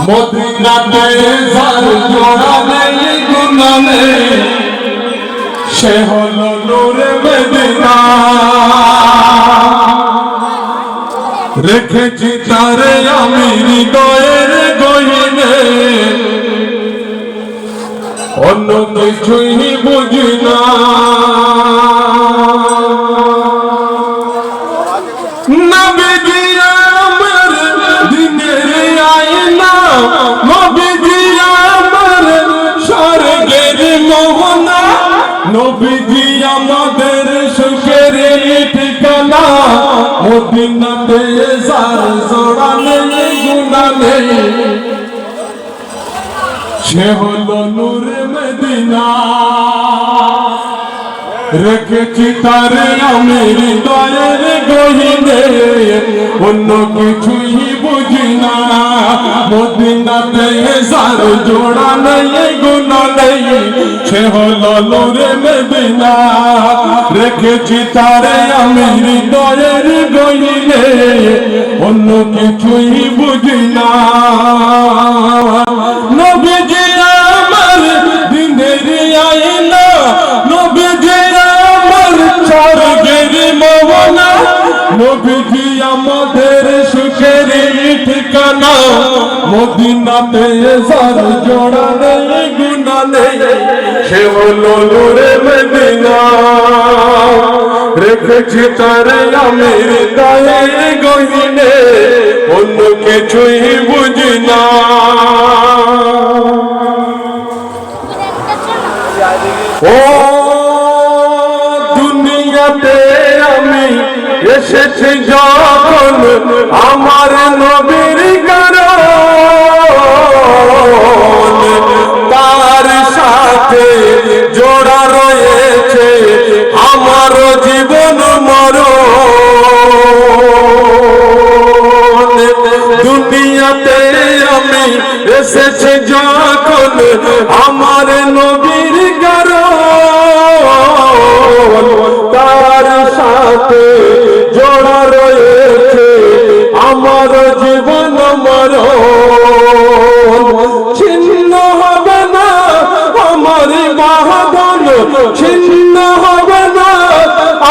মদিনাতে যার জোড়া নেই গুণা নেই সে হলো নূরে মদিনা। রেখেছি তারে আমি হৃদয়ের গহীনে, অন্য কিছুই বুঝি না। নবীজি আমার দিনের আয়না, নবীজি আমার স্বর্গের মোহনা, নবীজি আমাদের সুখের ঠিকানা। মদিনাতে যার জোড়া নেই গুণা নেই সে হলো নূরে মদিনা। রেখেছি তারে আমি হৃদয়ের গহীনে, অন্য কিছুই বুঝি না। মদিনাতে যার জোড়া নেই গুণা নেই সে হলো নূরে মদিনা। রেখেছি তারে আমি হৃদয়ের গহীনে, অন্য কিছুই বুঝি না। নবীজি আমার দিনের আয়না, নবীজি আমার স্বর্গের মোহনা, নবীজি আমাদের সুখের ঠিকানা। মদিনাতে যার জোড়া নেই গুণা নেই সে হলো নূরে মদিনা। রেখেছি তারে আমি হৃদয়ের গহীনে, অন্য কিছুই বুঝি না। ও দুনিয়াতে আমি এসেছি যখন আমার নবীর কারণ, তার সাথে জোড়া রয়েছে আমার জীবন মরণ। দুনিয়াতে আমি এসেছি যখন আমার নবীর কারণ, তার সাথে জোড়া রয়েছে আমার জীবন মরণ। ছিন্ন হবে না আমার বাঁধন, ছিন্ন হবে না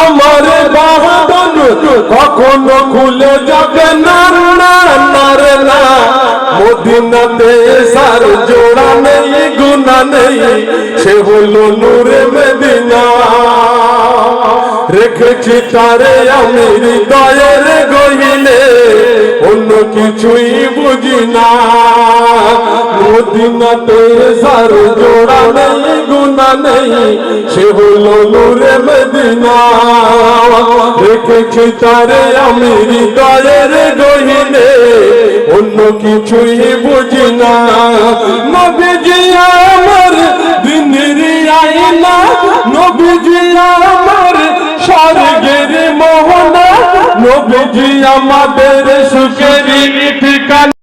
আমার বাঁধন, কখনো খুলে যাবে না না না রে না। মদিনাতে যার জোড়া নেই গুণা নেই সে হলো নূরে মদিনা। রেখেছি তারে আমি হৃদয়ের গহীনে, অন্য কিছুই বুঝি না। মদিনাতে যার জোড়া নেই গুণা নেই সে হলো নূরে মদিনা। রেখেছি তারে আমি হৃদয়ের গহীনে, অন্য কিছুই বুঝি না। নবীজি আমার দিনের আয়না, নবীজি আমার স্বর্গের মোহনা, নবীজি আমাদের সুখের ঠিকানা।